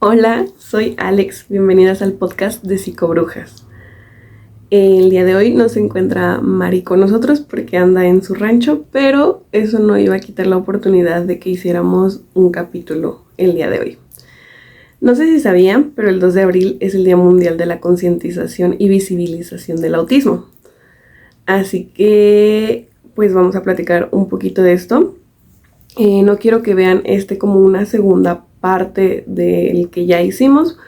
Hola, soy Alex, bienvenidas al podcast de Psicobrujas. El día de hoy no se encuentra Mari con nosotros porque anda en su rancho, pero eso no iba a quitar la oportunidad de que hiciéramos un capítulo el día de hoy. No sé si sabían, pero el 2 de abril es el Día Mundial de la Concientización y Visibilización del Autismo. Así que, pues vamos a platicar un poquito de esto. No quiero que vean como una segunda parte del que ya hicimos,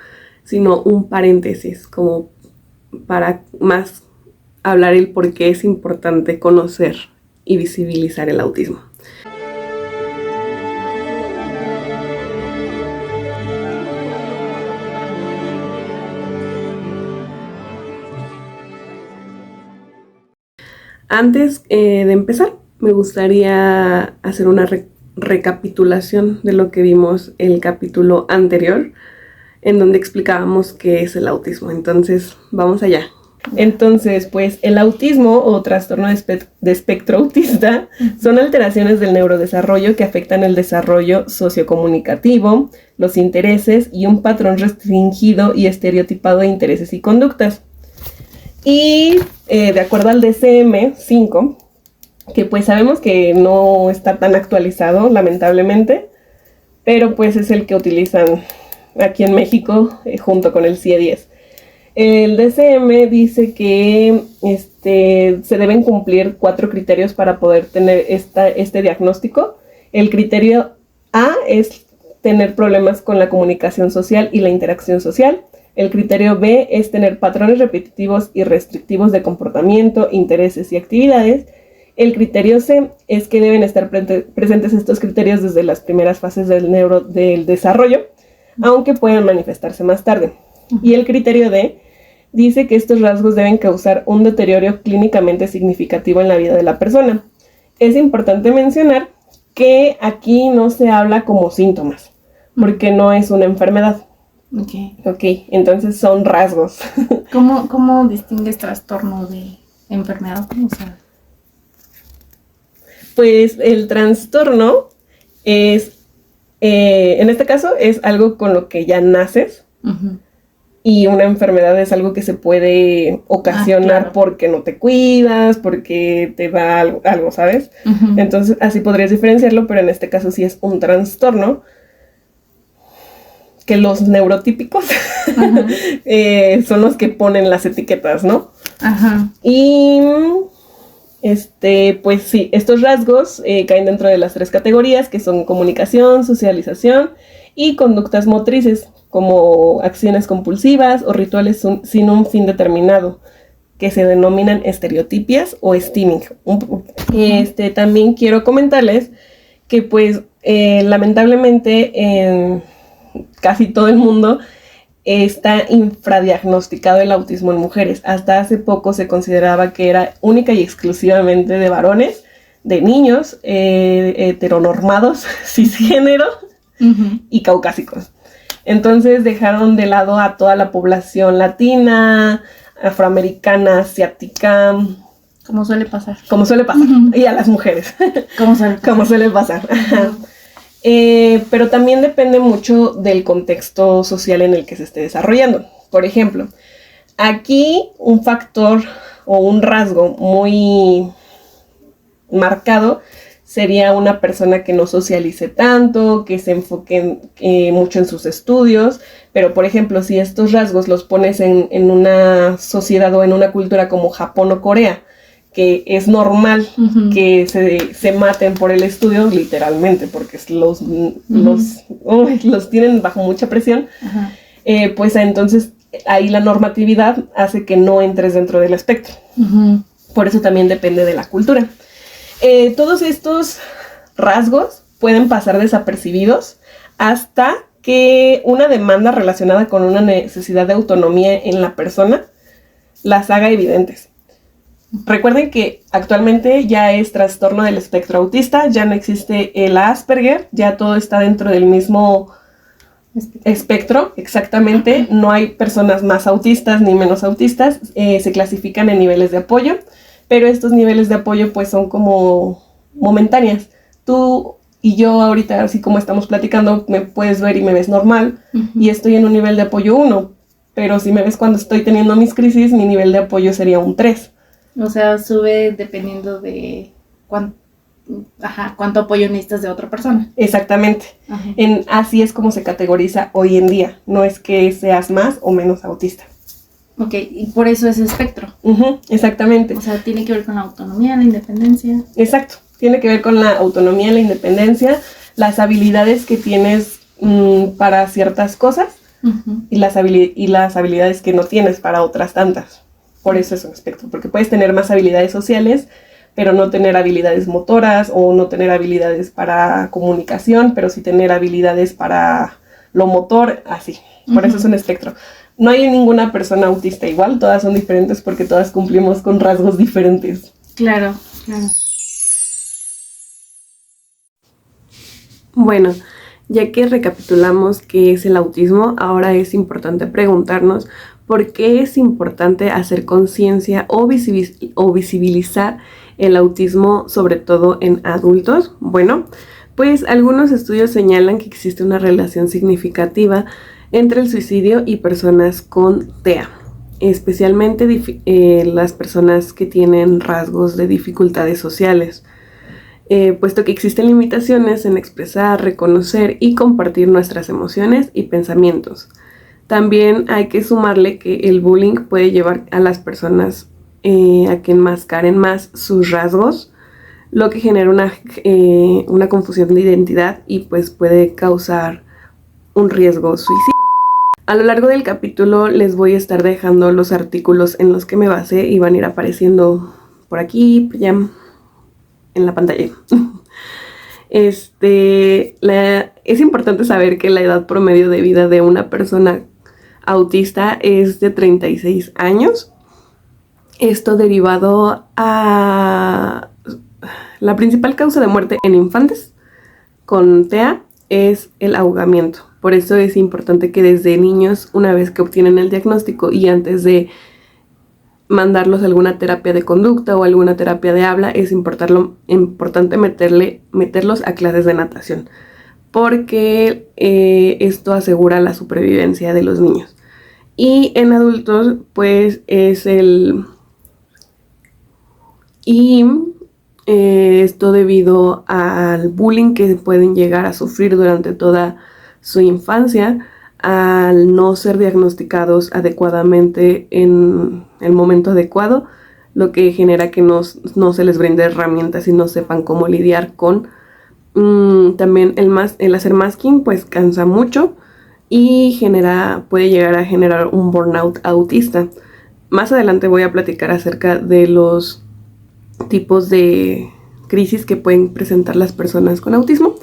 sino un paréntesis, como para más hablar el por qué es importante conocer y visibilizar el autismo. Antes de empezar, me gustaría hacer una recapitulación de lo que vimos el capítulo anterior, en donde explicábamos qué es el autismo. Entonces, vamos allá. Entonces, pues el autismo o trastorno de espectro autista son alteraciones del neurodesarrollo que afectan el desarrollo sociocomunicativo, los intereses y un patrón restringido y estereotipado de intereses y conductas. Y de acuerdo al DSM-5, que pues sabemos que no está tan actualizado, lamentablemente, pero pues es el que utilizan aquí en México junto con el CIE-10. El DSM dice que se deben cumplir 4 criterios para poder tener este diagnóstico. El criterio A es tener problemas con la comunicación social y la interacción social. El criterio B es tener patrones repetitivos y restrictivos de comportamiento, intereses y actividades. El criterio C es que deben estar presentes estos criterios desde las primeras fases del desarrollo, aunque puedan manifestarse más tarde. Y el criterio D dice que estos rasgos deben causar un deterioro clínicamente significativo en la vida de la persona. Es importante mencionar que aquí no se habla como síntomas, porque no es una enfermedad. Ok, entonces son rasgos. ¿Cómo distingues trastorno de enfermedad? O sea, pues el trastorno es, en este caso, es algo con lo que ya naces. Y una enfermedad es algo que se puede ocasionar claro, porque no te cuidas, porque te da algo, ¿sabes? Entonces, así podrías diferenciarlo, pero en este caso sí es un trastorno, que los neurotípicos son los que ponen las etiquetas, ¿no? Y pues sí, estos rasgos caen dentro de las 3 categorías, que son comunicación, socialización y conductas motrices, como acciones compulsivas o rituales sin un fin determinado, que se denominan estereotipias o stimming. También quiero comentarles que pues lamentablemente en casi todo el mundo está infradiagnosticado el autismo en mujeres. Hasta hace poco se consideraba que era única y exclusivamente de varones, de niños heteronormados, cisgénero y caucásicos. Entonces dejaron de lado a toda la población latina, afroamericana, asiática. Como suele pasar. Y a las mujeres. Como suele pasar. Pero también depende mucho del contexto social en el que se esté desarrollando. Por ejemplo, aquí un factor o un rasgo muy marcado sería una persona que no socialice tanto, que se enfoque mucho en sus estudios, pero por ejemplo, si estos rasgos los pones en una sociedad o en una cultura como Japón o Corea, que es normal que se maten por el estudio, literalmente, porque los tienen bajo mucha presión, pues entonces ahí la normatividad hace que no entres dentro del espectro. Por eso también depende de la cultura. Todos estos rasgos pueden pasar desapercibidos hasta que una demanda relacionada con una necesidad de autonomía en la persona las haga evidentes. Recuerden que actualmente ya es trastorno del espectro autista, ya no existe el Asperger, ya todo está dentro del mismo espectro, exactamente. No hay personas más autistas ni menos autistas, se clasifican en niveles de apoyo, pero estos niveles de apoyo pues son como momentáneas. Tú y yo ahorita, así como estamos platicando, me puedes ver y me ves normal, y estoy en un nivel de apoyo 1, pero si me ves cuando estoy teniendo mis crisis, mi nivel de apoyo sería un 3. O sea, sube dependiendo de cuánto apoyo necesitas de otra persona. Exactamente. Así es como se categoriza hoy en día. No es que seas más o menos autista. Ok, y por eso es espectro. Exactamente. O sea, tiene que ver con la autonomía, la independencia. Exacto. Tiene que ver con la autonomía, la independencia, las habilidades que tienes para ciertas cosas y las habilidades que no tienes para otras tantas. Por eso es un espectro, porque puedes tener más habilidades sociales, pero no tener habilidades motoras, o no tener habilidades para comunicación, pero sí tener habilidades para lo motor, así. Por eso es un espectro. No hay ninguna persona autista igual, todas son diferentes porque todas cumplimos con rasgos diferentes. Claro. Bueno, ya que recapitulamos qué es el autismo, ahora es importante preguntarnos por qué es importante hacer conciencia o visibilizar el autismo, sobre todo en adultos. Bueno, pues algunos estudios señalan que existe una relación significativa entre el suicidio y personas con TEA, especialmente las personas que tienen rasgos de dificultades sociales. Puesto que existen limitaciones en expresar, reconocer y compartir nuestras emociones y pensamientos. También hay que sumarle que el bullying puede llevar a las personas a que enmascaren más sus rasgos, lo que genera una confusión de identidad y pues puede causar un riesgo suicida. A lo largo del capítulo les voy a estar dejando los artículos en los que me basé y van a ir apareciendo por aquí, ya en la pantalla. Es importante saber que la edad promedio de vida de una persona autista es de 36 años. Esto derivado a la principal causa de muerte en infantes con TEA es el ahogamiento. Por eso es importante que desde niños, una vez que obtienen el diagnóstico y antes de mandarlos a alguna terapia de conducta o alguna terapia de habla, es importante meterlos a clases de natación, porque esto asegura la supervivencia de los niños. Y en adultos, pues esto debido al bullying que pueden llegar a sufrir durante toda su infancia, al no ser diagnosticados adecuadamente en el momento adecuado, lo que genera que no se les brinde herramientas y no sepan cómo lidiar con. También el hacer masking pues cansa mucho y puede llegar a generar un burnout autista. Más adelante voy a platicar acerca de los tipos de crisis que pueden presentar las personas con autismo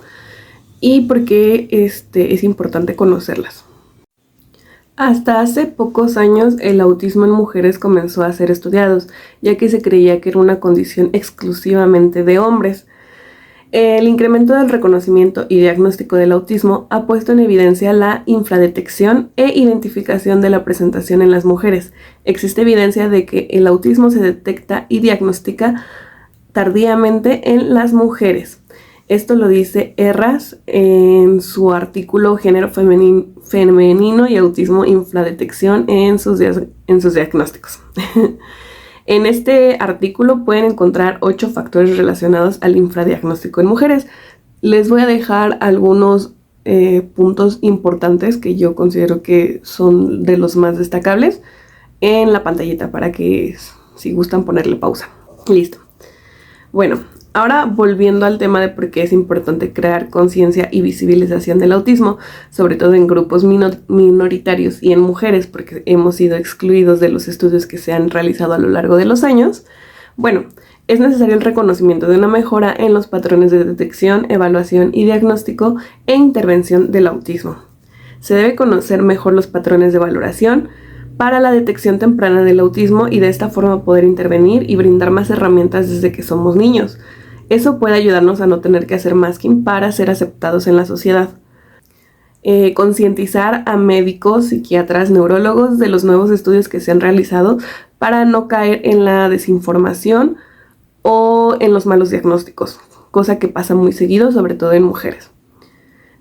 y por qué es importante conocerlas. Hasta hace pocos años el autismo en mujeres comenzó a ser estudiado, ya que se creía que era una condición exclusivamente de hombres. El incremento del reconocimiento y diagnóstico del autismo ha puesto en evidencia la infradetección e identificación de la presentación en las mujeres. Existe evidencia de que el autismo se detecta y diagnostica tardíamente en las mujeres. Esto lo dice Herras en su artículo Género femenino y autismo infradetección en sus diagnósticos. En este artículo pueden encontrar 8 factores relacionados al infradiagnóstico en mujeres. Les voy a dejar algunos puntos importantes que yo considero que son de los más destacables en la pantallita para que si gustan ponerle pausa. Listo. Bueno, ahora volviendo al tema de por qué es importante crear conciencia y visibilización del autismo, sobre todo en grupos minoritarios y en mujeres, porque hemos sido excluidos de los estudios que se han realizado a lo largo de los años. Bueno, es necesario el reconocimiento de una mejora en los patrones de detección, evaluación y diagnóstico e intervención del autismo. Se debe conocer mejor los patrones de valoración para la detección temprana del autismo y de esta forma poder intervenir y brindar más herramientas desde que somos niños. Eso puede ayudarnos a no tener que hacer masking para ser aceptados en la sociedad. Concientizar a médicos, psiquiatras, neurólogos de los nuevos estudios que se han realizado para no caer en la desinformación o en los malos diagnósticos. cosa que pasa muy seguido, sobre todo en mujeres.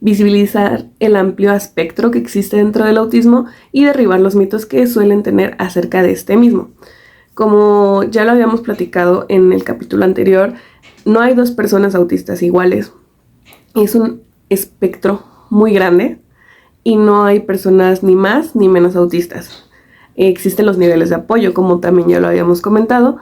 Visibilizar el amplio espectro que existe dentro del autismo y derribar los mitos que suelen tener acerca de este mismo. Como ya lo habíamos platicado en el capítulo anterior, no hay dos personas autistas iguales. Es un espectro muy grande y no hay personas ni más ni menos autistas. Existen los niveles de apoyo, como también ya lo habíamos comentado.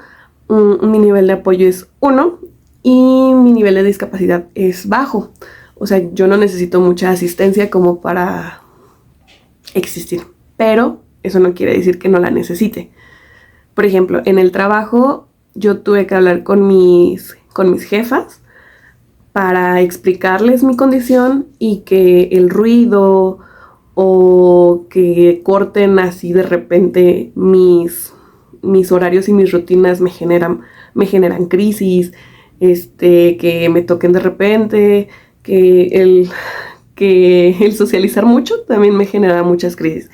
Mi nivel de apoyo es 1 y mi nivel de discapacidad es bajo. O sea, yo no necesito mucha asistencia como para existir, pero eso no quiere decir que no la necesite. Por ejemplo, en el trabajo yo tuve que hablar con mis jefas para explicarles mi condición y que el ruido o que corten así de repente mis horarios y mis rutinas me generan crisis, que me toquen de repente, que el socializar mucho también me genera muchas crisis.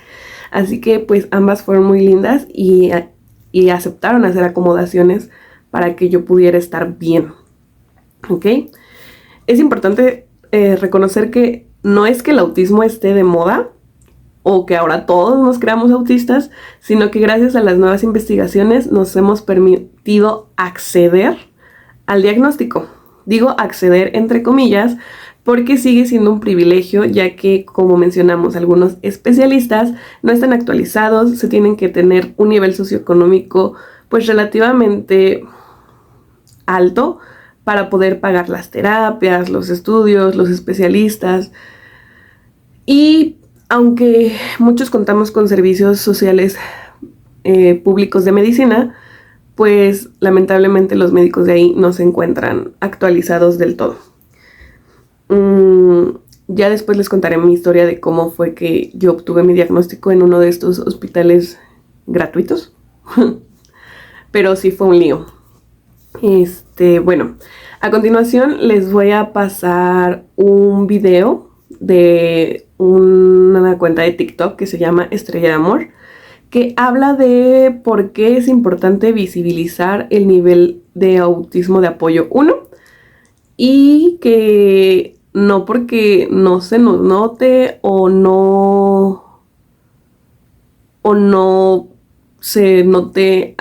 Así que pues ambas fueron muy lindas y aceptaron hacer acomodaciones para que yo pudiera estar bien. ¿Ok? Es importante reconocer que no es que el autismo esté de moda o que ahora todos nos creamos autistas, sino que gracias a las nuevas investigaciones nos hemos permitido acceder al diagnóstico. Digo acceder entre comillas porque sigue siendo un privilegio, ya que, como mencionamos, algunos especialistas no están actualizados, se tienen que tener un nivel socioeconómico pues relativamente alto para poder pagar las terapias, los estudios, los especialistas. Y aunque muchos contamos con servicios sociales públicos de medicina, pues lamentablemente los médicos de ahí no se encuentran actualizados del todo. Ya después les contaré mi historia de cómo fue que yo obtuve mi diagnóstico en uno de estos hospitales gratuitos. Pero sí fue un lío. Bueno, a continuación les voy a pasar un video de una cuenta de TikTok que se llama Estrella de Amor, que habla de por qué es importante visibilizar el nivel de autismo de apoyo 1 y que no porque no se nos note o no se note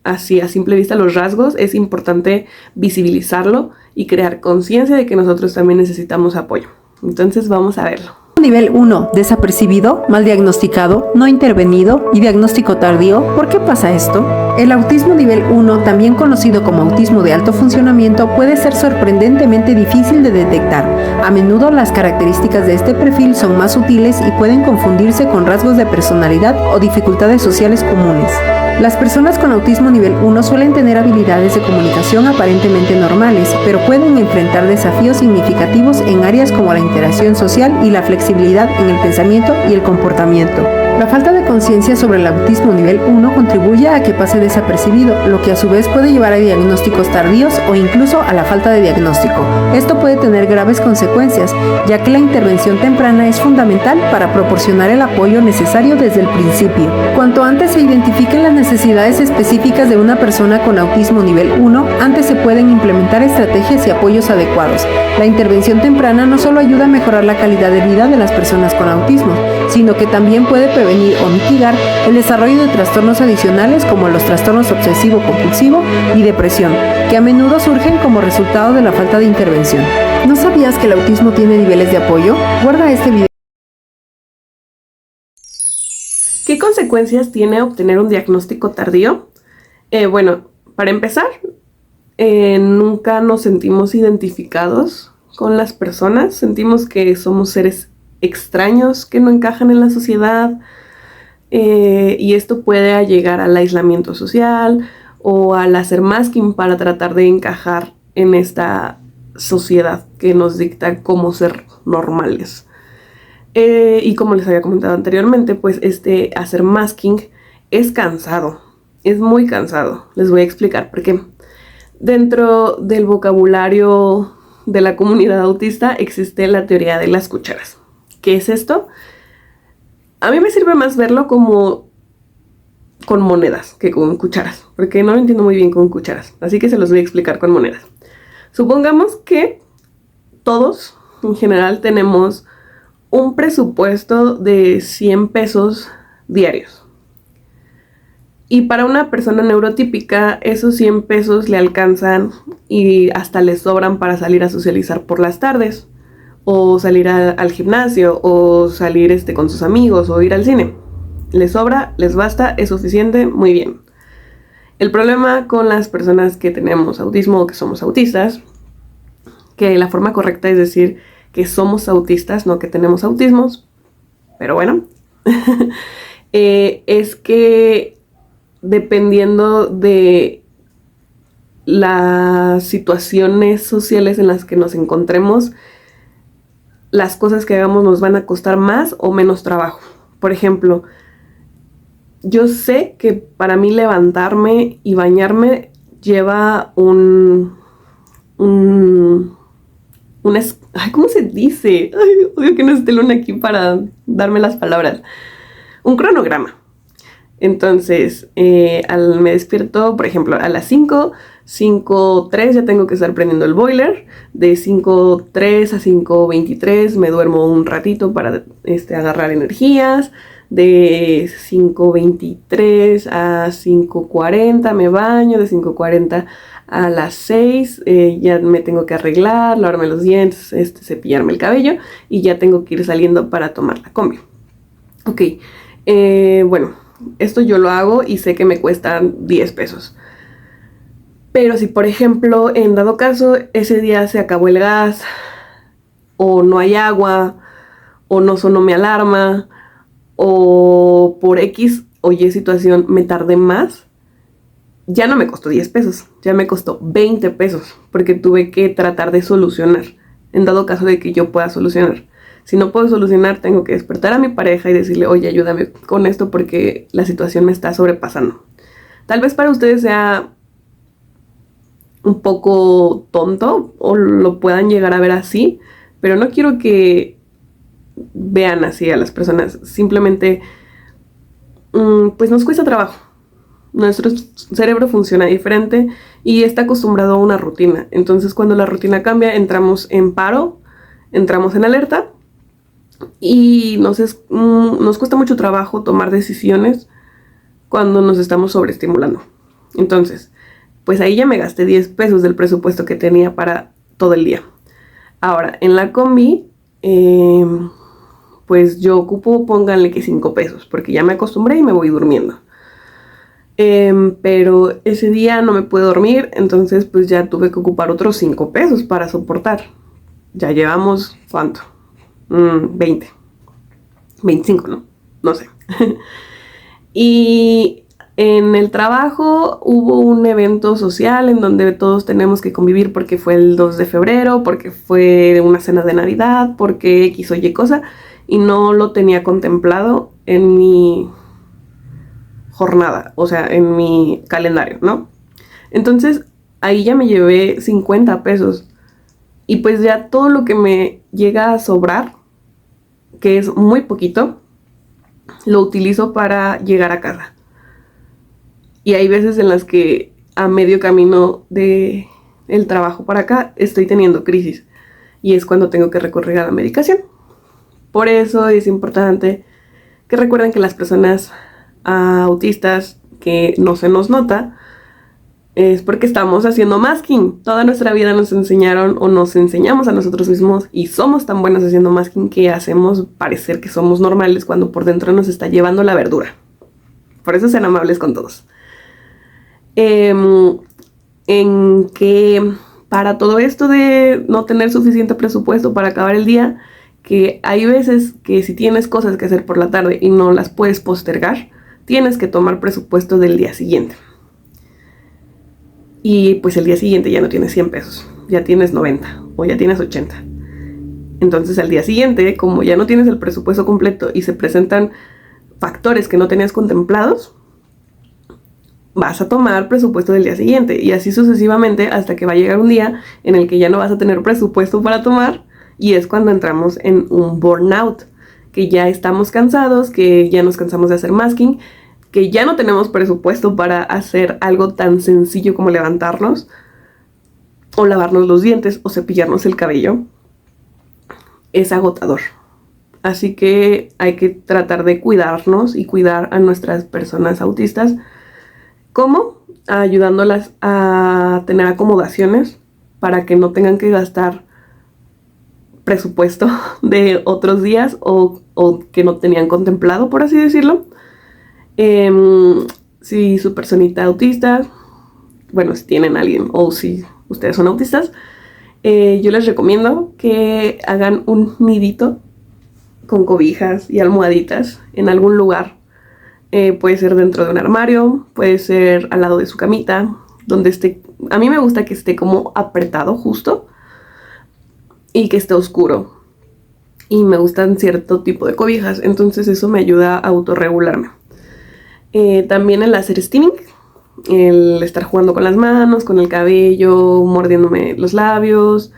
así a simple vista los rasgos, es importante visibilizarlo y crear conciencia de que nosotros también necesitamos apoyo. Entonces vamos a verlo. Nivel 1, desapercibido, mal diagnosticado, no intervenido y diagnóstico tardío. ¿Por qué pasa esto? El autismo nivel 1, también conocido como autismo de alto funcionamiento, puede ser sorprendentemente difícil de detectar. A menudo las características de este perfil son más sutiles y pueden confundirse con rasgos de personalidad o dificultades sociales comunes. Las personas con autismo nivel 1 suelen tener habilidades de comunicación aparentemente normales, pero pueden enfrentar desafíos significativos en áreas como la interacción social y la flexibilidad en el pensamiento y el comportamiento. La falta de conciencia sobre el autismo nivel 1 contribuye a que pase desapercibido, lo que a su vez puede llevar a diagnósticos tardíos o incluso a la falta de diagnóstico. Esto puede tener graves consecuencias, ya que la intervención temprana es fundamental para proporcionar el apoyo necesario desde el principio. Cuanto antes se identifiquen las necesidades específicas de una persona con autismo nivel 1, antes se pueden implementar estrategias y apoyos adecuados. La intervención temprana no solo ayuda a mejorar la calidad de vida de las personas con autismo, sino que también puede prevenir o mitigar el desarrollo de trastornos adicionales como los trastornos obsesivo-compulsivo y depresión, que a menudo surgen como resultado de la falta de intervención. ¿No sabías que el autismo tiene niveles de apoyo? Guarda este video. ¿Qué consecuencias tiene obtener un diagnóstico tardío? Bueno, para empezar, nunca nos sentimos identificados con las personas, sentimos que somos seres extraños que no encajan en la sociedad, y esto puede llegar al aislamiento social o al hacer masking para tratar de encajar en esta sociedad que nos dicta cómo ser normales. Y como les había comentado anteriormente, pues hacer masking es cansado, es muy cansado. Les voy a explicar por qué. Dentro del vocabulario de la comunidad autista existe la teoría de las cucharas. ¿Qué es esto? A mí me sirve más verlo como con monedas que con cucharas, porque no lo entiendo muy bien con cucharas, así que se los voy a explicar con monedas. Supongamos que todos en general tenemos un presupuesto de 100 pesos diarios. Y para una persona neurotípica, esos 100 pesos le alcanzan y hasta le sobran para salir a socializar por las tardes, o salir al gimnasio, o salir con sus amigos, o ir al cine. Les sobra, les basta, es suficiente, muy bien. El problema con las personas que tenemos autismo o que somos autistas, que la forma correcta es decir que somos autistas, no que tenemos autismos, pero bueno, es que dependiendo de las situaciones sociales en las que nos encontremos, las cosas que hagamos nos van a costar más o menos trabajo. Por ejemplo, yo sé que para mí levantarme y bañarme lleva ¿cómo se dice? Ay, odio que no esté Luna aquí para darme las palabras. Un cronograma. Entonces, me despierto, por ejemplo, a las 5:03 ya tengo que estar prendiendo el boiler. De 5:03 a 5:23 me duermo un ratito para agarrar energías. De 5:23 a 5:40 me baño. De 5:40 a las 6 ya me tengo que arreglar, lavarme los dientes, cepillarme el cabello. Y ya tengo que ir saliendo para tomar la combi. Ok, bueno, esto yo lo hago y sé que me cuestan 10 pesos. Pero si, por ejemplo, en dado caso, ese día se acabó el gas, o no hay agua, o no sonó mi alarma, o por X o Y situación me tardé más, ya no me costó 10 pesos, ya me costó 20 pesos, porque tuve que tratar de solucionar, en dado caso de que yo pueda solucionar. Si no puedo solucionar, tengo que despertar a mi pareja y decirle, oye, ayúdame con esto porque la situación me está sobrepasando. Tal vez para ustedes sea un poco tonto o lo puedan llegar a ver así, pero no quiero que vean así a las personas. Simplemente, pues nos cuesta trabajo. Nuestro cerebro funciona diferente y está acostumbrado a una rutina. Entonces, cuando la rutina cambia, entramos en paro, entramos en alerta y nos cuesta mucho trabajo tomar decisiones cuando nos estamos sobreestimulando. Entonces, pues ahí ya me gasté 10 pesos del presupuesto que tenía para todo el día. Ahora, en la combi, pues yo ocupo, pónganle que 5 pesos, porque ya me acostumbré y me voy durmiendo. Pero ese día no me pude dormir, entonces pues ya tuve que ocupar otros 5 pesos para soportar. Ya llevamos, ¿cuánto? 20, 25, ¿no? No sé. Y en el trabajo hubo un evento social en donde todos tenemos que convivir porque fue el 2 de febrero, porque fue una cena de Navidad, porque X o Y cosa, y no lo tenía contemplado en mi jornada, o sea, en mi calendario, ¿no? Entonces, ahí ya me llevé 50 pesos. Y pues ya todo lo que me llega a sobrar, que es muy poquito, lo utilizo para llegar a casa. Y hay veces en las que a medio camino de el trabajo para acá estoy teniendo crisis. Y es cuando tengo que recurrir a la medicación. Por eso es importante que recuerden que las personas autistas que no se nos nota es porque estamos haciendo masking. Toda nuestra vida nos enseñaron o nos enseñamos a nosotros mismos y somos tan buenos haciendo masking que hacemos parecer que somos normales cuando por dentro nos está llevando la verdura. Por eso sean amables con todos. En que para todo esto de no tener suficiente presupuesto para acabar el día, que hay veces que si tienes cosas que hacer por la tarde y no las puedes postergar, tienes que tomar presupuesto del día siguiente. Y pues el día siguiente ya no tienes 100 pesos, ya tienes 90 o ya tienes 80. Entonces al día siguiente, como ya no tienes el presupuesto completo y se presentan factores que no tenías contemplados, vas a tomar presupuesto del día siguiente y así sucesivamente hasta que va a llegar un día en el que ya no vas a tener presupuesto para tomar y es cuando entramos en un burnout, que ya estamos cansados, que ya nos cansamos de hacer masking, que ya no tenemos presupuesto para hacer algo tan sencillo como levantarnos o lavarnos los dientes o cepillarnos el cabello es agotador. Así que hay que tratar de cuidarnos y cuidar a nuestras personas autistas. ¿Cómo? Ayudándolas a tener acomodaciones para que no tengan que gastar presupuesto de otros días o que no tenían contemplado, por así decirlo. Si su personita autista, bueno, si tienen a alguien o si ustedes son autistas, yo les recomiendo que hagan un nidito con cobijas y almohaditas en algún lugar. Puede ser dentro de un armario, puede ser al lado de su camita, donde esté. A mí me gusta que esté como apretado justo y que esté oscuro. Y me gustan cierto tipo de cobijas, entonces eso me ayuda a autorregularme. También el hacer steaming, el estar jugando con las manos, con el cabello, mordiéndome los labios,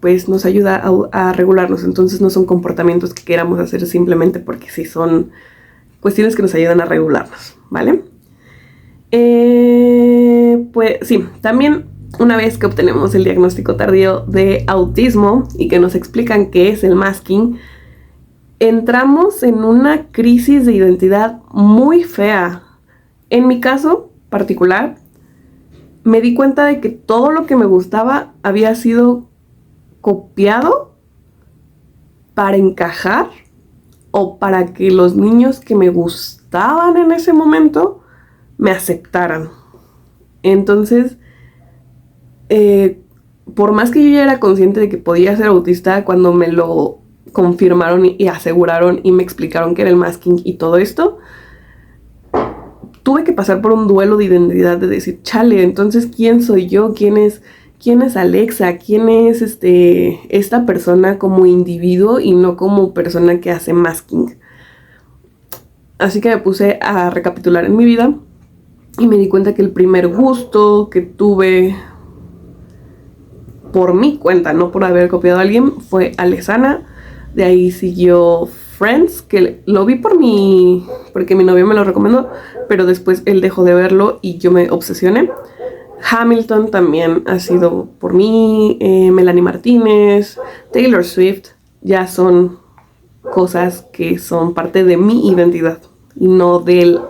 pues nos ayuda a regularnos. Entonces no son comportamientos que queramos hacer simplemente porque sí, son cuestiones que nos ayudan a regularnos, ¿vale? Pues sí, también una vez que obtenemos el diagnóstico tardío de autismo y que nos explican qué es el masking, entramos en una crisis de identidad muy fea. En mi caso particular, me di cuenta de que todo lo que me gustaba había sido copiado para encajar o para que los niños que me gustaban en ese momento me aceptaran. Entonces, por más que yo ya era consciente de que podía ser autista, cuando me lo confirmaron y aseguraron y me explicaron que era el masking y todo esto, tuve que pasar por un duelo de identidad, de decir, chale, entonces ¿quién soy yo? ¿Quién es Alexa? ¿Quién es esta persona como individuo y no como persona que hace masking? Así que me puse a recapitular en mi vida y me di cuenta que el primer gusto que tuve por mi cuenta, no por haber copiado a alguien, fue Alesana. De ahí siguió Friends, que lo vi porque mi novio me lo recomendó, pero después él dejó de verlo y yo me obsesioné. Hamilton también ha sido por mí, Melanie Martínez, Taylor Swift, ya son cosas que son parte de mi identidad y no de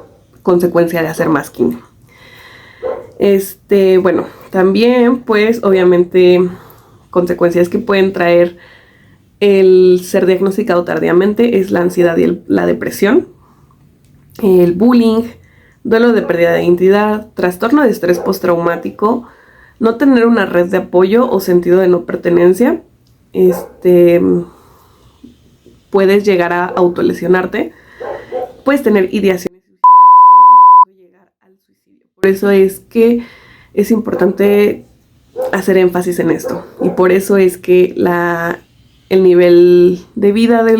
consecuencia de hacer masking. Bueno, también pues obviamente consecuencias que pueden traer el ser diagnosticado tardíamente es la ansiedad y la depresión, el bullying, duelo de pérdida de identidad, trastorno de estrés postraumático, no tener una red de apoyo o sentido de no pertenencia. Puedes llegar a autolesionarte, puedes tener ideaciones suicidas o incluso llegar al suicidio. Por eso es que es importante hacer énfasis en esto y por eso es que el nivel de vida de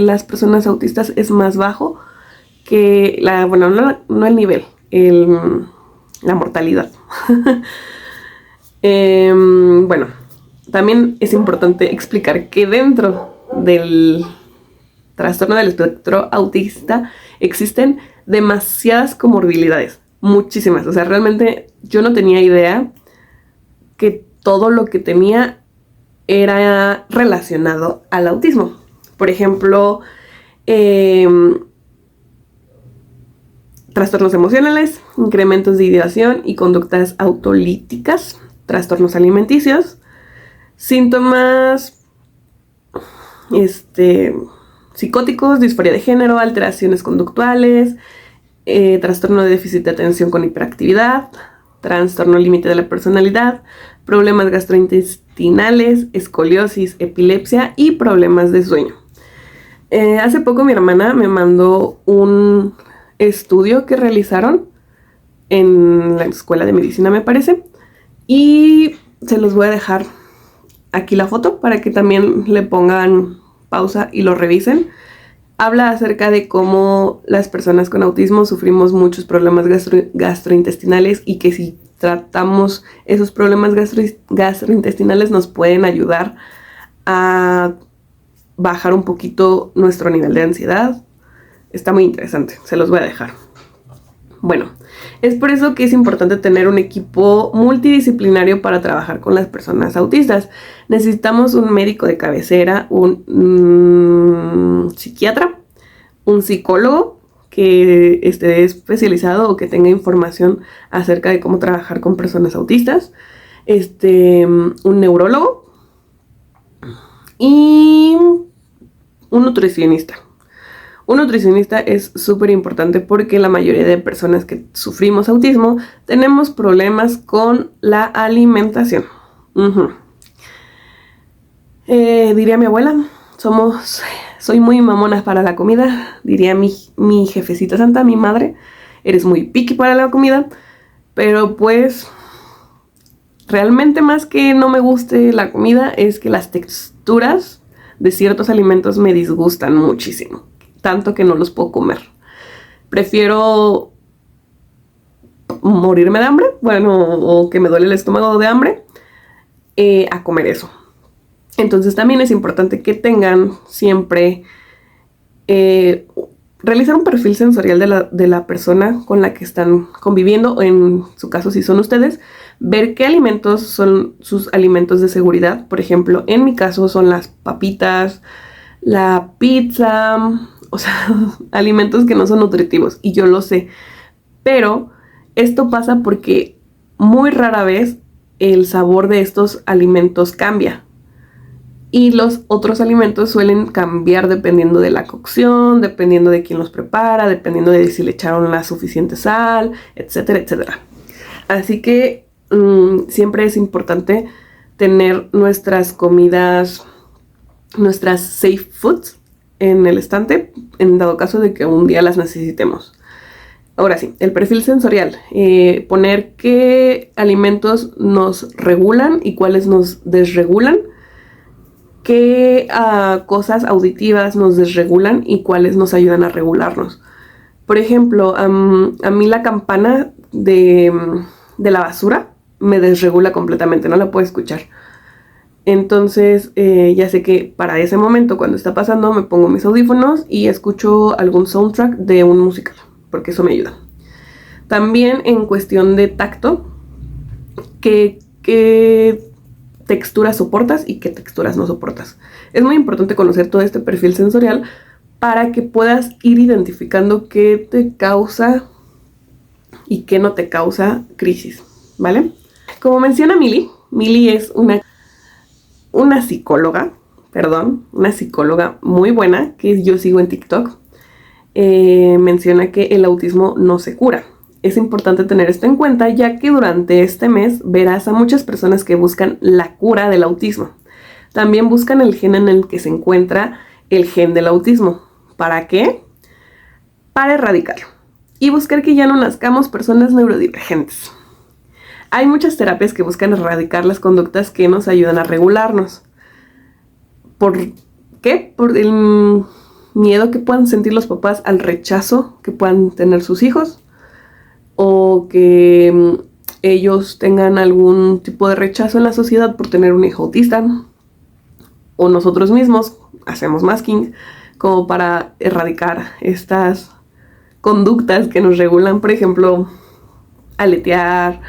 las personas autistas es más bajo que no el nivel, la mortalidad. Bueno, también es importante explicar que dentro del trastorno del espectro autista existen demasiadas comorbilidades, muchísimas. O sea, realmente yo no tenía idea que todo lo que tenía era relacionado al autismo. Por ejemplo, trastornos emocionales, incrementos de ideación y conductas autolíticas, trastornos alimenticios, síntomas psicóticos, disforia de género, alteraciones conductuales, trastorno de déficit de atención con hiperactividad, trastorno límite de la personalidad, problemas gastrointestinales, escoliosis, epilepsia y problemas de sueño. Hace poco mi hermana me mandó un estudio que realizaron en la escuela de medicina, me parece, y se los voy a dejar aquí la foto para que también le pongan pausa y lo revisen. Habla acerca de cómo las personas con autismo sufrimos muchos problemas gastrointestinales y que si tratamos esos problemas gastrointestinales nos pueden ayudar a bajar un poquito nuestro nivel de ansiedad. Está muy interesante, se los voy a dejar. Bueno, Es por eso que es importante tener un equipo multidisciplinario para trabajar con las personas autistas. Necesitamos un médico de cabecera, un psiquiatra, un psicólogo que esté especializado o que tenga información acerca de cómo trabajar con personas autistas, un neurólogo y un nutricionista. Un nutricionista es súper importante porque la mayoría de personas que sufrimos autismo tenemos problemas con la alimentación. Diría mi abuela, soy muy mamona para la comida. Diría mi jefecita santa, mi madre, eres muy picky para la comida. Pero pues realmente más que no me guste la comida es que las texturas de ciertos alimentos me disgustan muchísimo. Tanto que no los puedo comer. Prefiero morirme de hambre, o que me duele el estómago de hambre, a comer eso. Entonces también es importante que tengan siempre realizar un perfil sensorial de la persona con la que están conviviendo, o en su caso si son ustedes, ver qué alimentos son sus alimentos de seguridad. Por ejemplo, en mi caso son las papitas, la pizza, o sea, alimentos que no son nutritivos, y yo lo sé. Pero esto pasa porque muy rara vez el sabor de estos alimentos cambia. Y los otros alimentos suelen cambiar dependiendo de la cocción, dependiendo de quién los prepara, dependiendo de si le echaron la suficiente sal, etcétera, etcétera. Así que siempre es importante tener nuestras comidas, nuestras safe foods en el estante, en dado caso de que un día las necesitemos. Ahora sí, el perfil sensorial. Poner qué alimentos nos regulan y cuáles nos desregulan. Qué cosas auditivas nos desregulan y cuáles nos ayudan a regularnos. Por ejemplo, a mí la campana de la basura me desregula completamente, no la puedo escuchar. Entonces ya sé que para ese momento, cuando está pasando, me pongo mis audífonos y escucho algún soundtrack de un musical, porque eso me ayuda. También en cuestión de tacto, qué texturas soportas y qué texturas no soportas. Es muy importante conocer todo este perfil sensorial para que puedas ir identificando qué te causa y qué no te causa crisis, ¿vale? Como menciona Mili es una psicóloga muy buena que yo sigo en TikTok. Menciona que el autismo no se cura. Es importante tener esto en cuenta, ya que durante este mes verás a muchas personas que buscan la cura del autismo. También buscan el gen en el que se encuentra el gen del autismo. ¿Para qué? Para erradicarlo y buscar que ya no nazcamos personas neurodivergentes. Hay muchas terapias que buscan erradicar las conductas que nos ayudan a regularnos. ¿Por qué? Por el miedo que puedan sentir los papás al rechazo que puedan tener sus hijos, o que ellos tengan algún tipo de rechazo en la sociedad por tener un hijo autista, o nosotros mismos hacemos masking como para erradicar estas conductas que nos regulan. Por ejemplo, aletear,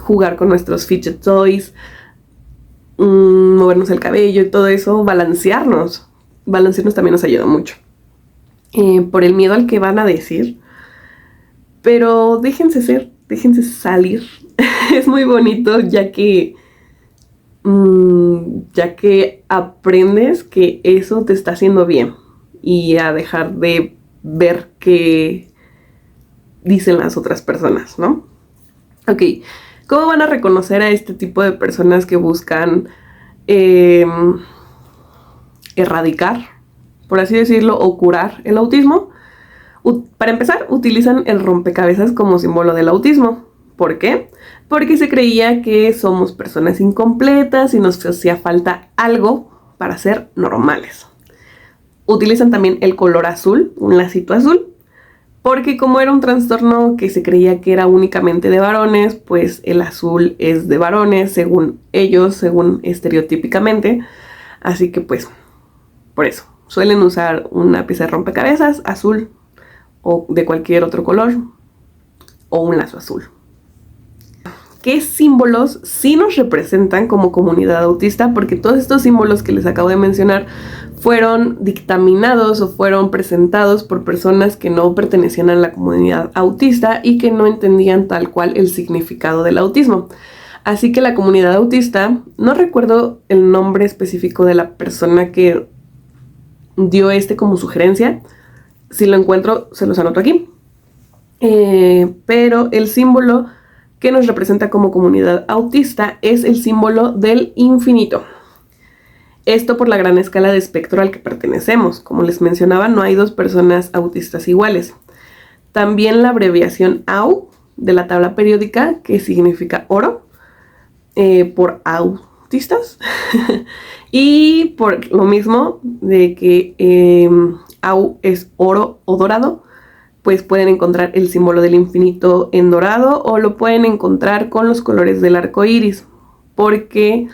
jugar con nuestros fidget toys, movernos el cabello y todo eso. Balancearnos también nos ayuda mucho, por el miedo al que van a decir. Pero déjense salir. Es muy bonito, ya que aprendes que eso te está haciendo bien, y a dejar de ver qué dicen las otras personas, ¿no? Ok, ¿cómo van a reconocer a este tipo de personas que buscan erradicar, por así decirlo, o curar el autismo? Para empezar, utilizan el rompecabezas como símbolo del autismo. ¿Por qué? Porque se creía que somos personas incompletas y nos hacía falta algo para ser normales. Utilizan también el color azul, un lacito azul, porque como era un trastorno que se creía que era únicamente de varones, pues el azul es de varones, según ellos, según estereotípicamente. Así que pues, por eso, suelen usar un lápiz de rompecabezas azul o de cualquier otro color, o un lazo azul. ¿Qué símbolos sí nos representan como comunidad autista? Porque todos estos símbolos que les acabo de mencionar fueron dictaminados o fueron presentados por personas que no pertenecían a la comunidad autista y que no entendían tal cual el significado del autismo. Así que la comunidad autista, no recuerdo el nombre específico de la persona que dio como sugerencia. Si lo encuentro, se los anoto aquí. Pero el símbolo que nos representa como comunidad autista es el símbolo del infinito. Esto por la gran escala de espectro al que pertenecemos. Como les mencionaba, no hay dos personas autistas iguales. También la abreviación AU de la tabla periódica, que significa oro, por autistas. Y por lo mismo de que AU es oro o dorado, pues pueden encontrar el símbolo del infinito en dorado o lo pueden encontrar con los colores del arco iris, porque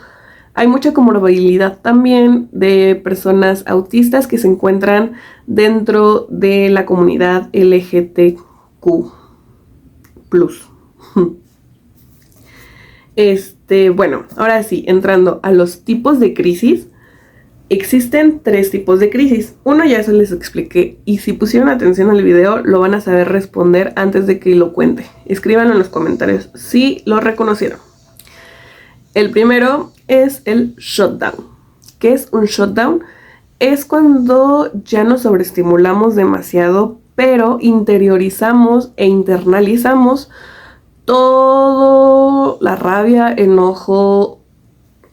hay mucha comorbilidad también de personas autistas que se encuentran dentro de la comunidad LGTQ+. Bueno, ahora sí, entrando a los tipos de crisis. Existen 3 tipos de crisis. Uno ya se les expliqué y si pusieron atención al video lo van a saber responder antes de que lo cuente. Escríbanlo en los comentarios si lo reconocieron. El primero es el shutdown. ¿Qué es un shutdown? Es cuando ya nos sobreestimulamos demasiado, pero interiorizamos e internalizamos todo la rabia, enojo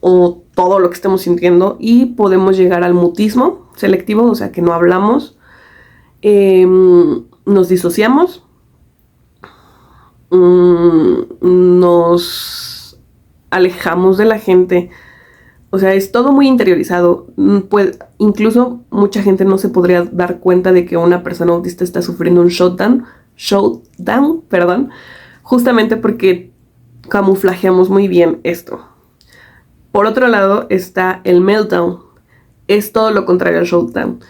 o todo lo que estemos sintiendo y podemos llegar al mutismo selectivo, o sea que no hablamos, nos disociamos, nos alejamos de la gente, o sea, es todo muy interiorizado. Pues, incluso mucha gente no se podría dar cuenta de que una persona autista está sufriendo un shutdown, justamente porque camuflajeamos muy bien esto. Por otro lado está el meltdown. Es todo lo contrario al shutdown.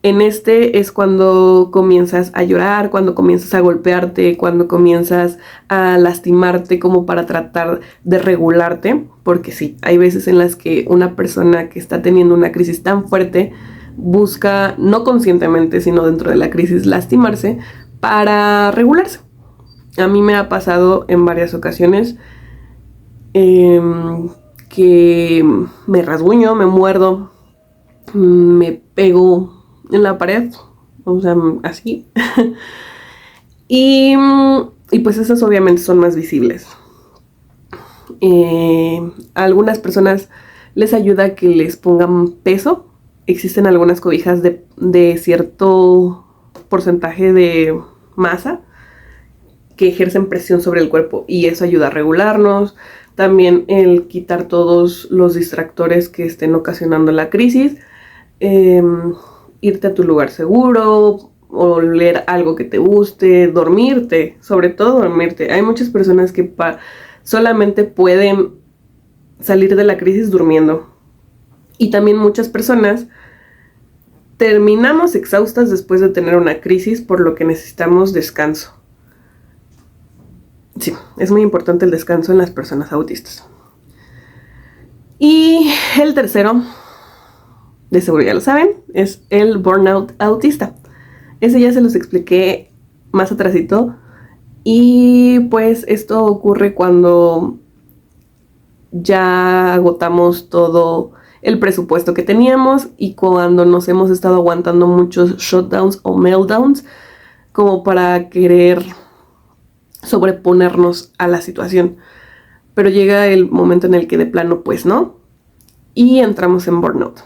En es cuando comienzas a llorar, cuando comienzas a golpearte, cuando comienzas a lastimarte como para tratar de regularte. Porque sí, hay veces en las que una persona que está teniendo una crisis tan fuerte busca, no conscientemente, sino dentro de la crisis, lastimarse para regularse. A mí me ha pasado en varias ocasiones que me rasguño, me muerdo, me pego en la pared, o sea, así. y pues esas obviamente son más visibles. A algunas personas les ayuda que les pongan peso. Existen algunas cobijas de cierto porcentaje de masa que ejercen presión sobre el cuerpo y eso ayuda a regularnos. También el quitar todos los distractores que estén ocasionando la crisis, irte a tu lugar seguro, o leer algo que te guste, dormirte, sobre todo dormirte. Hay muchas personas que solamente pueden salir de la crisis durmiendo. Y también muchas personas terminamos exhaustas después de tener una crisis, por lo que necesitamos descanso. Sí, es muy importante el descanso en las personas autistas. Y el tercero, de seguro ya lo saben, es el burnout autista. Ese ya se los expliqué más atrasito. Y pues esto ocurre cuando ya agotamos todo el presupuesto que teníamos y cuando nos hemos estado aguantando muchos shutdowns o meltdowns como para querer sobreponernos a la situación, pero llega el momento en el que de plano pues no, y entramos en burnout.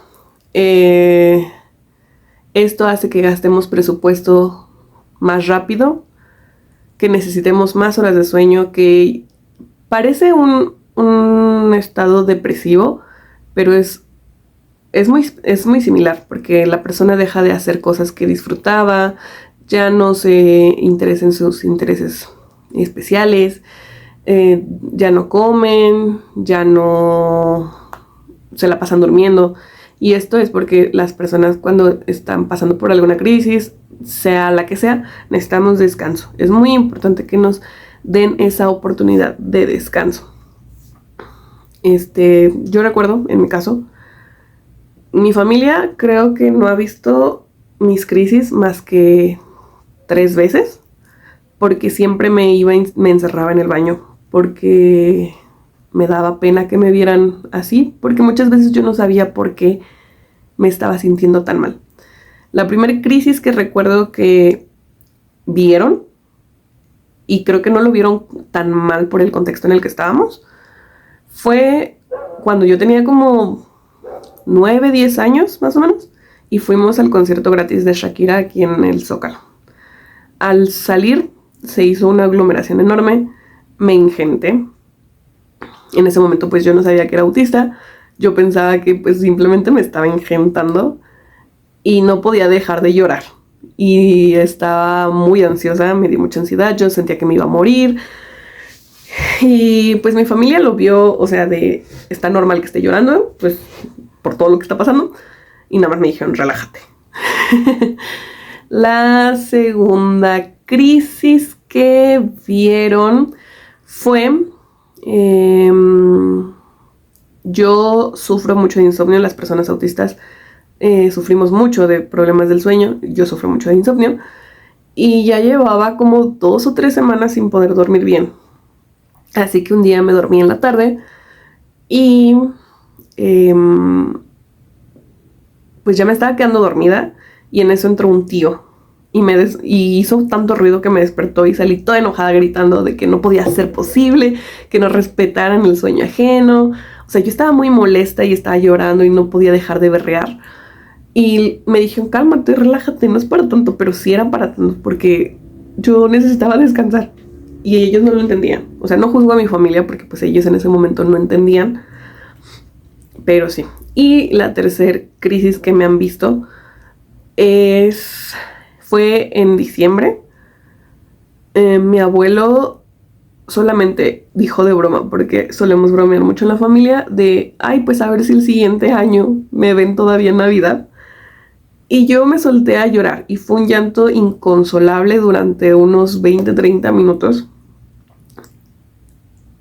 Esto hace que gastemos presupuesto más rápido, que necesitemos más horas de sueño, que parece un estado depresivo, pero es muy similar, porque la persona deja de hacer cosas que disfrutaba, ya no se interesa en sus intereses especiales, ya no comen, ya no se la pasan durmiendo. Y esto es porque las personas cuando están pasando por alguna crisis, sea la que sea, necesitamos descanso. Es muy importante que nos den esa oportunidad de descanso. Yo recuerdo, en mi caso, mi familia creo que no ha visto mis crisis más que 3 veces, porque siempre me encerraba en el baño, porque me daba pena que me vieran así, porque muchas veces yo no sabía por qué me estaba sintiendo tan mal. La primera crisis que recuerdo que vieron, y creo que no lo vieron tan mal por el contexto en el que estábamos, fue cuando yo tenía como 9, 10 años más o menos, y fuimos al concierto gratis de Shakira aquí en el Zócalo. Al salir se hizo una aglomeración enorme, me engenté. En ese momento pues yo no sabía que era autista, yo pensaba que pues simplemente me estaba engentando y no podía dejar de llorar. Y estaba muy ansiosa, me dio mucha ansiedad, yo sentía que me iba a morir. Y pues mi familia lo vio, o sea, está normal que esté llorando, pues por todo lo que está pasando. Y nada más me dijeron, relájate. La segunda crisis que vieron fue... yo sufro mucho de insomnio, las personas autistas sufrimos mucho de problemas del sueño, yo sufro mucho de insomnio. Y ya llevaba como 2 o 3 semanas sin poder dormir bien. Así que un día me dormí en la tarde y pues ya me estaba quedando dormida y en eso entró un tío y hizo tanto ruido que me despertó y salí toda enojada gritando de que no podía ser posible, que no respetaran el sueño ajeno. O sea, yo estaba muy molesta y estaba llorando y no podía dejar de berrear. Y me dijeron, cálmate, relájate, no es para tanto, pero sí era para tanto porque yo necesitaba descansar. Y ellos no lo entendían. O sea, no juzgo a mi familia porque pues ellos en ese momento no entendían. Pero sí. Y la tercera crisis que me han visto fue en diciembre. Mi abuelo solamente dijo de broma, porque solemos bromear mucho en la familia, de, ay, pues a ver si el siguiente año me ven todavía en Navidad. Y yo me solté a llorar y fue un llanto inconsolable durante unos 20-30 minutos.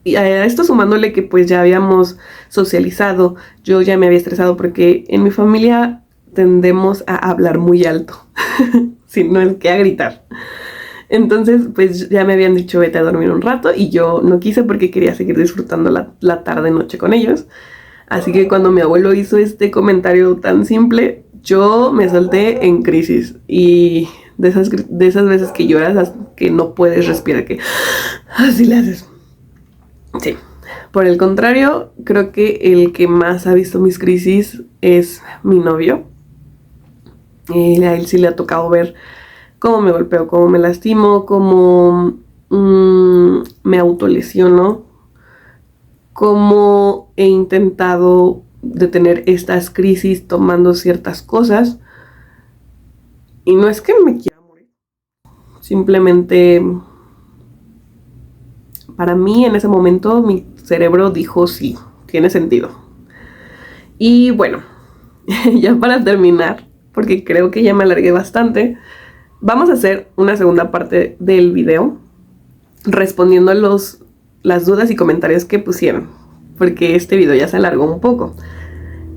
Y a esto sumándole que pues ya habíamos socializado, yo ya me había estresado porque en mi familia tendemos a hablar muy alto, si no es que a gritar. Entonces pues ya me habían dicho vete a dormir un rato y yo no quise porque quería seguir disfrutando la tarde-noche con ellos. Así que cuando mi abuelo hizo este comentario tan simple, yo me solté en crisis y de esas veces que lloras que no puedes respirar, que así le haces. Sí, por el contrario, creo que el que más ha visto mis crisis es mi novio. A él sí le ha tocado ver cómo me golpeo, cómo me lastimo, cómo me autolesiono, cómo he intentado detener estas crisis tomando ciertas cosas. Y no es que me quiera morir, simplemente... Para mí en ese momento mi cerebro dijo sí, tiene sentido. Y bueno, ya para terminar, porque creo que ya me alargué bastante, vamos a hacer una segunda parte del video respondiendo a las dudas y comentarios que pusieron, porque este video ya se alargó un poco.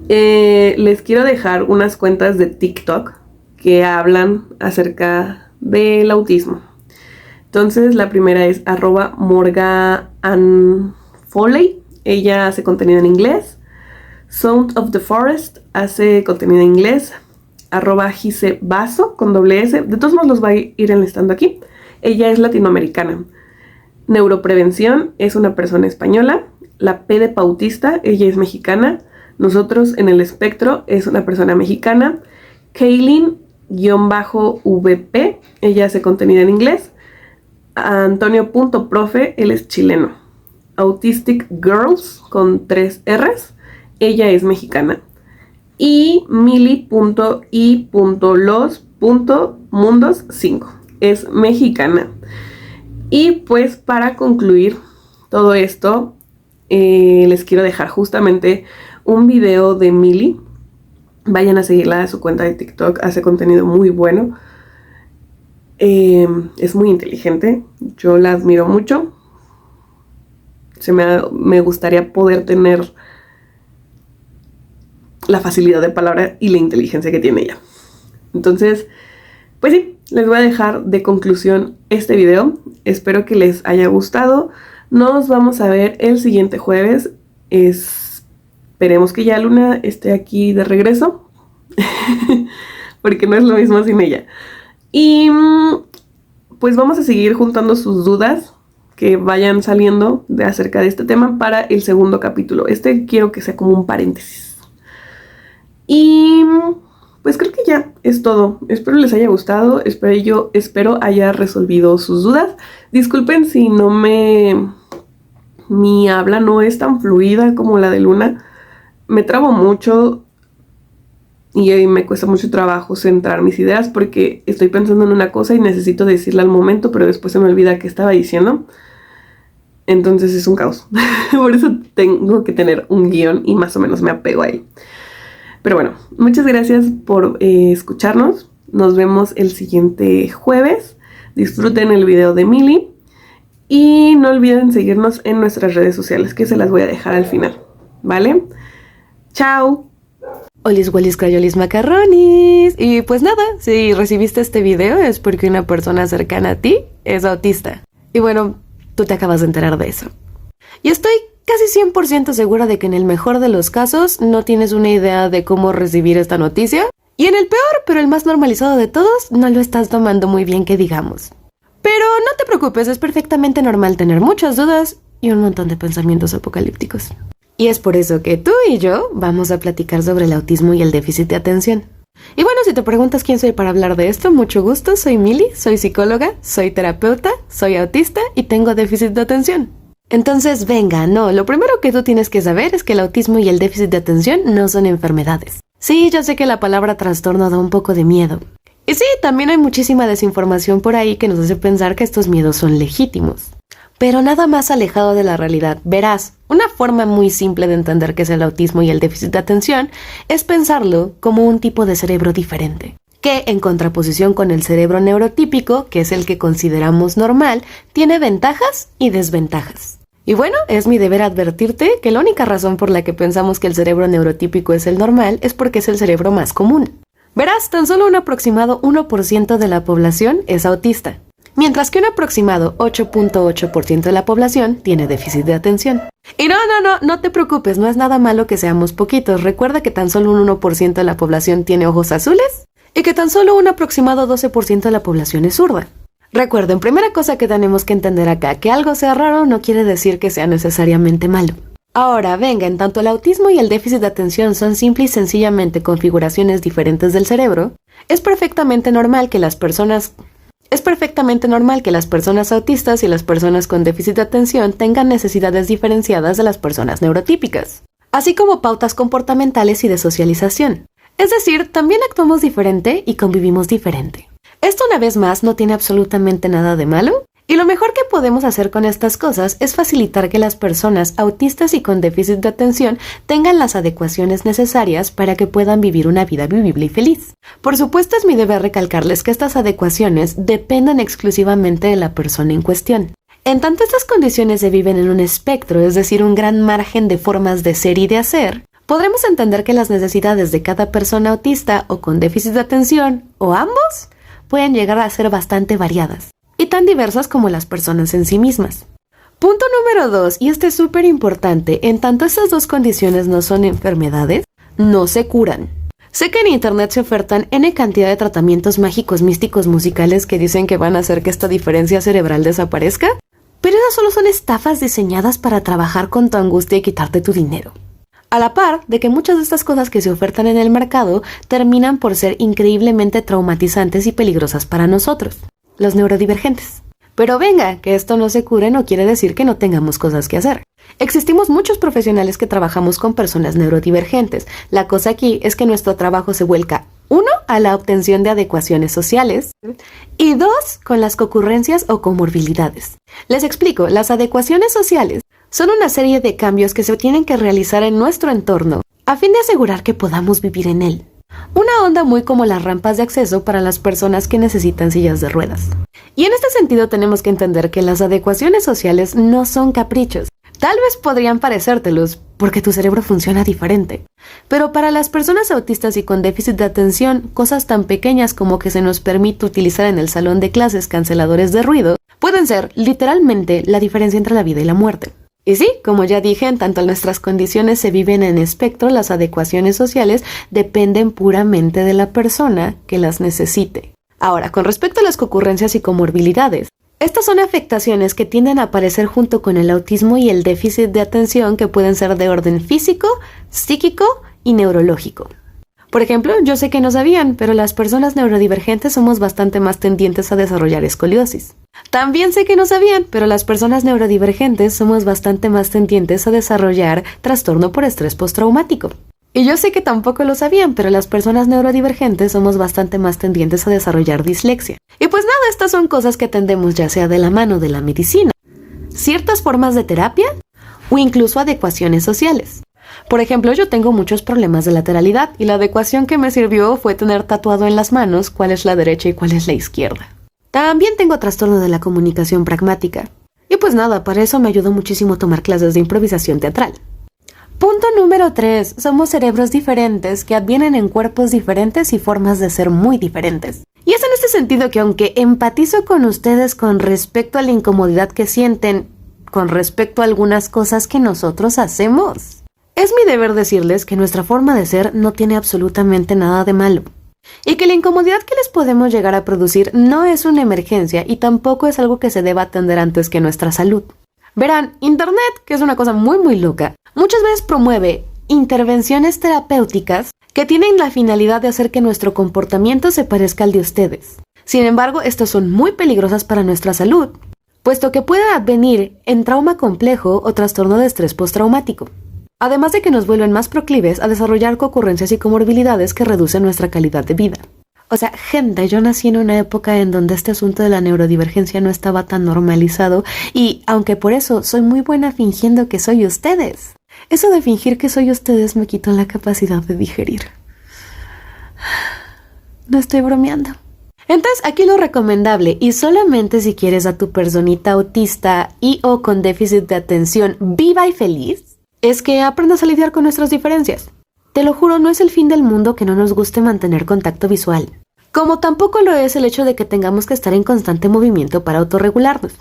Les quiero dejar unas cuentas de TikTok que hablan acerca del autismo. Entonces la primera es @morgaanfoley. Ella hace contenido en inglés. Sound of the Forest hace contenido en inglés. @gisebaso con doble S. De todos modos los voy a ir enlistando aquí. Ella es latinoamericana. Neuroprevención es una persona española. La P de Pautista, ella es mexicana. Nosotros en el espectro es una persona mexicana. Kaylin-VP, ella hace contenido en inglés. Antonio.profe, él es chileno. Autistic Girls con 3 R's, ella es mexicana. Y mili.i.los.mundos5 es mexicana. Y pues para concluir todo esto, les quiero dejar justamente un video de Mili. Vayan a seguirla a su cuenta de TikTok, hace contenido muy bueno. Es muy inteligente, yo la admiro mucho. me gustaría poder tener la facilidad de palabra y la inteligencia que tiene ella. Entonces, pues sí, les voy a dejar de conclusión este video. Espero que les haya gustado. Nos vamos a ver el siguiente jueves. Esperemos que ya Luna esté aquí de regreso. Porque no es lo mismo sin ella. Y pues vamos a seguir juntando sus dudas que vayan saliendo acerca de este tema para el segundo capítulo. Quiero que sea como un paréntesis. Y pues creo que ya es todo. Espero les haya gustado. Espero haya resolvido sus dudas. Disculpen si mi habla no es tan fluida como la de Luna. Me trabo mucho y me cuesta mucho trabajo centrar mis ideas porque estoy pensando en una cosa y necesito decirla al momento, pero después se me olvida qué estaba diciendo. Entonces es un caos. Por eso tengo que tener un guión y más o menos me apego a él. Pero bueno, muchas gracias por escucharnos. Nos vemos el siguiente jueves. Disfruten el video de Mili. Y no olviden seguirnos en nuestras redes sociales, que se las voy a dejar al final. ¿Vale? ¡Chao! Olis, gualis, crayolis, macarronis. Y pues nada, si recibiste este video es porque una persona cercana a ti es autista. Y bueno, tú te acabas de enterar de eso. Y estoy casi 100% segura de que en el mejor de los casos no tienes una idea de cómo recibir esta noticia. Y en el peor, pero el más normalizado de todos, no lo estás tomando muy bien que digamos. Pero no te preocupes, es perfectamente normal tener muchas dudas y un montón de pensamientos apocalípticos. Y es por eso que tú y yo vamos a platicar sobre el autismo y el déficit de atención. Y bueno, si te preguntas quién soy para hablar de esto, mucho gusto, soy Mili, soy psicóloga, soy terapeuta, soy autista y tengo déficit de atención. Entonces, venga, lo primero que tú tienes que saber es que el autismo y el déficit de atención no son enfermedades. Sí, yo sé que la palabra trastorno da un poco de miedo. Y sí, también hay muchísima desinformación por ahí que nos hace pensar que estos miedos son legítimos. Pero nada más alejado de la realidad. Verás, una forma muy simple de entender qué es el autismo y el déficit de atención es pensarlo como un tipo de cerebro diferente, que en contraposición con el cerebro neurotípico, que es el que consideramos normal, tiene ventajas y desventajas. Y bueno, es mi deber advertirte que la única razón por la que pensamos que el cerebro neurotípico es el normal es porque es el cerebro más común. Verás, tan solo un aproximado 1% de la población es autista, mientras que un aproximado 8.8% de la población tiene déficit de atención. Y no te preocupes, no es nada malo que seamos poquitos. Recuerda que tan solo un 1% de la población tiene ojos azules y que tan solo un aproximado 12% de la población es zurda. Recuerden, primera cosa que tenemos que entender acá, que algo sea raro no quiere decir que sea necesariamente malo. Ahora, venga, en tanto el autismo y el déficit de atención son simple y sencillamente configuraciones diferentes del cerebro, es perfectamente normal que las personas autistas y las personas con déficit de atención tengan necesidades diferenciadas de las personas neurotípicas, así como pautas comportamentales y de socialización. Es decir, también actuamos diferente y convivimos diferente. Esto una vez más no tiene absolutamente nada de malo, y lo mejor que podemos hacer con estas cosas es facilitar que las personas autistas y con déficit de atención tengan las adecuaciones necesarias para que puedan vivir una vida vivible y feliz. Por supuesto, es mi deber recalcarles que estas adecuaciones dependen exclusivamente de la persona en cuestión. En tanto estas condiciones se viven en un espectro, es decir, un gran margen de formas de ser y de hacer, podremos entender que las necesidades de cada persona autista o con déficit de atención, o ambos, pueden llegar a ser bastante variadas y tan diversas como las personas en sí mismas. Punto número 2, y este es súper importante, en tanto estas dos condiciones no son enfermedades, no se curan. Sé que en internet se ofertan N cantidad de tratamientos mágicos, místicos, musicales que dicen que van a hacer que esta diferencia cerebral desaparezca, pero esas solo son estafas diseñadas para trabajar con tu angustia y quitarte tu dinero. A la par de que muchas de estas cosas que se ofertan en el mercado terminan por ser increíblemente traumatizantes y peligrosas para nosotros, los neurodivergentes. Pero venga, que esto no se cure no quiere decir que no tengamos cosas que hacer. Existimos muchos profesionales que trabajamos con personas neurodivergentes. La cosa aquí es que nuestro trabajo se vuelca, 1, a la obtención de adecuaciones sociales y 2, con las concurrencias o comorbilidades. Les explico, las adecuaciones sociales son una serie de cambios que se tienen que realizar en nuestro entorno a fin de asegurar que podamos vivir en él. Una onda muy como las rampas de acceso para las personas que necesitan sillas de ruedas. Y en este sentido tenemos que entender que las adecuaciones sociales no son caprichos. tal vez podrían parecértelos porque tu cerebro funciona diferente. Pero para las personas autistas y con déficit de atención, cosas tan pequeñas como que se nos permite utilizar en el salón de clases canceladores de ruido pueden ser literalmente la diferencia entre la vida y la muerte. Y sí, como ya dije, en tanto nuestras condiciones se viven en espectro, las adecuaciones sociales dependen puramente de la persona que las necesite. Ahora, con respecto a las concurrencias y comorbilidades, estas son afectaciones que tienden a aparecer junto con el autismo y el déficit de atención que pueden ser de orden físico, psíquico y neurológico. Por ejemplo, yo sé que no sabían, pero las personas neurodivergentes somos bastante más tendientes a desarrollar escoliosis. También sé que no sabían, pero las personas neurodivergentes somos bastante más tendientes a desarrollar trastorno por estrés postraumático. Y yo sé que tampoco lo sabían, pero las personas neurodivergentes somos bastante más tendientes a desarrollar dislexia. Y pues nada, estas son cosas que atendemos ya sea de la mano de la medicina, ciertas formas de terapia o incluso adecuaciones sociales. Por ejemplo, yo tengo muchos problemas de lateralidad y la adecuación que me sirvió fue tener tatuado en las manos cuál es la derecha y cuál es la izquierda. También tengo trastorno de la comunicación pragmática. Y pues nada, para eso me ayudó muchísimo tomar clases de improvisación teatral. Punto número 3. Somos cerebros diferentes que advienen en cuerpos diferentes y formas de ser muy diferentes. Y es en este sentido que aunque empatizo con ustedes con respecto a la incomodidad que sienten con respecto a algunas cosas que nosotros hacemos, es mi deber decirles que nuestra forma de ser no tiene absolutamente nada de malo. Y que la incomodidad que les podemos llegar a producir no es una emergencia y tampoco es algo que se deba atender antes que nuestra salud. Verán, Internet, que es una cosa muy loca, muchas veces promueve intervenciones terapéuticas que tienen la finalidad de hacer que nuestro comportamiento se parezca al de ustedes. Sin embargo, estas son muy peligrosas para nuestra salud, puesto que pueden advenir en trauma complejo o trastorno de estrés postraumático. Además de que nos vuelven más proclives a desarrollar concurrencias y comorbilidades que reducen nuestra calidad de vida. O sea, gente, yo nací en una época en donde este asunto de la neurodivergencia no estaba tan normalizado y, aunque por eso soy muy buena fingiendo que soy ustedes, eso de fingir que soy ustedes me quitó la capacidad de digerir. No estoy bromeando. Entonces, aquí lo recomendable, y solamente si quieres a tu personita autista y o con déficit de atención viva y feliz, es que aprendas a lidiar con nuestras diferencias. Te lo juro, no es el fin del mundo que no nos guste mantener contacto visual. Como tampoco lo es el hecho de que tengamos que estar en constante movimiento para autorregularnos.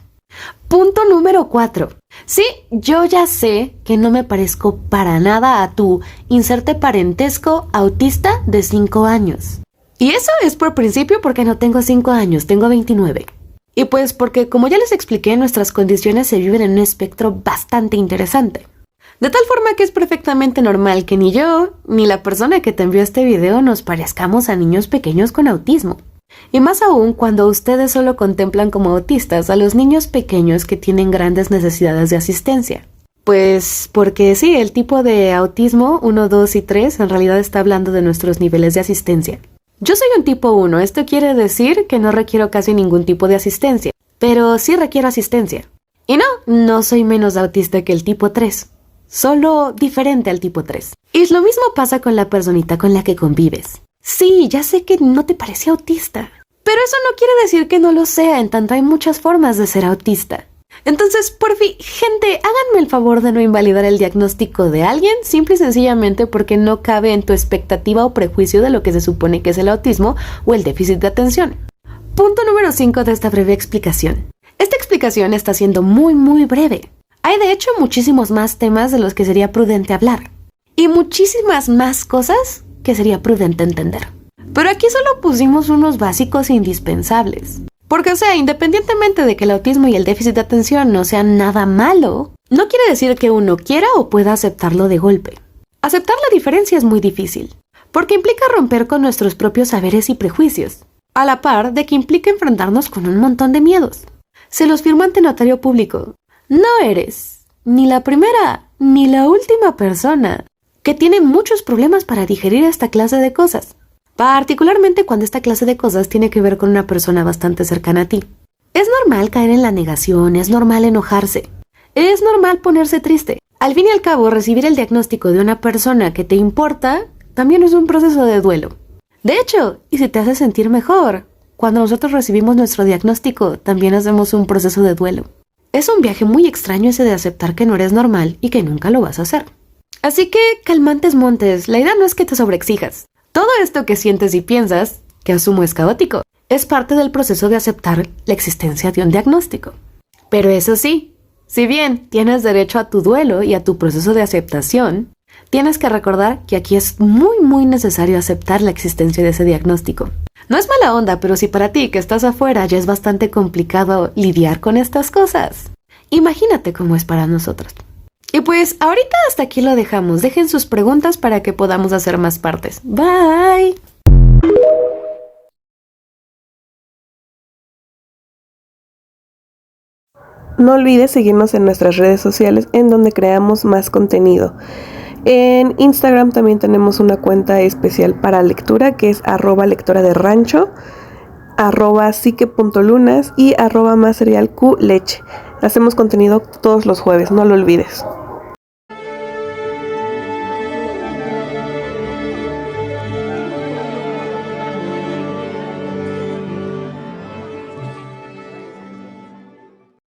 Punto número 4. Sí, yo ya sé que no me parezco para nada a tu inserte parentesco autista de 5 años. Y eso es por principio porque no tengo 5 años, tengo 29. Y pues porque, como ya les expliqué, nuestras condiciones se viven en un espectro bastante interesante. De tal forma que es perfectamente normal que ni yo, ni la persona que te envió este video nos parezcamos a niños pequeños con autismo. Y más aún cuando ustedes solo contemplan como autistas a los niños pequeños que tienen grandes necesidades de asistencia. Pues porque sí, el tipo de autismo 1, 2 y 3 en realidad está hablando de nuestros niveles de asistencia. Yo soy un tipo 1, esto quiere decir que no requiero casi ningún tipo de asistencia, pero sí requiero asistencia. Y no soy menos autista que el tipo 3. Solo diferente al tipo 3. Y lo mismo pasa con la personita con la que convives. Sí, ya sé que no te parece autista, pero eso no quiere decir que no lo sea, en tanto hay muchas formas de ser autista. Entonces, por fin, gente, háganme el favor de no invalidar el diagnóstico de alguien, simple y sencillamente porque no cabe en tu expectativa o prejuicio de lo que se supone que es el autismo o el déficit de atención. Punto número 5 de esta breve explicación. Esta explicación está siendo muy breve. Hay de hecho muchísimos más temas de los que sería prudente hablar. Y muchísimas más cosas que sería prudente entender. Pero aquí solo pusimos unos básicos indispensables. Porque, o sea, independientemente de que el autismo y el déficit de atención no sean nada malo, no quiere decir que uno quiera o pueda aceptarlo de golpe. Aceptar la diferencia es muy difícil, porque implica romper con nuestros propios saberes y prejuicios, a la par de que implica enfrentarnos con un montón de miedos. Se los firmo ante notario público. No eres ni la primera ni la última persona que tiene muchos problemas para digerir esta clase de cosas, particularmente cuando esta clase de cosas tiene que ver con una persona bastante cercana a ti. Es normal caer en la negación, es normal enojarse, es normal ponerse triste. Al fin y al cabo, recibir el diagnóstico de una persona que te importa también es un proceso de duelo. De hecho, y si te hace sentir mejor, cuando nosotros recibimos nuestro diagnóstico, también hacemos un proceso de duelo. Es un viaje muy extraño ese de aceptar que no eres normal y que nunca lo vas a hacer. Así que, calmantes montes, la idea no es que te sobreexijas. Todo esto que sientes y piensas, que asumo es caótico, es parte del proceso de aceptar la existencia de un diagnóstico. Pero eso sí, si bien tienes derecho a tu duelo y a tu proceso de aceptación, tienes que recordar que aquí es muy necesario aceptar la existencia de ese diagnóstico. No es mala onda, pero si para ti que estás afuera ya es bastante complicado lidiar con estas cosas, imagínate cómo es para nosotros. Y pues ahorita hasta aquí lo dejamos. Dejen sus preguntas para que podamos hacer más partes. Bye. No olvides seguirnos en nuestras redes sociales en donde creamos más contenido. En Instagram también tenemos una cuenta especial para lectura que es @lectoraderancho, @psique.lunas y @materialqleche. Hacemos contenido todos los jueves, no lo olvides.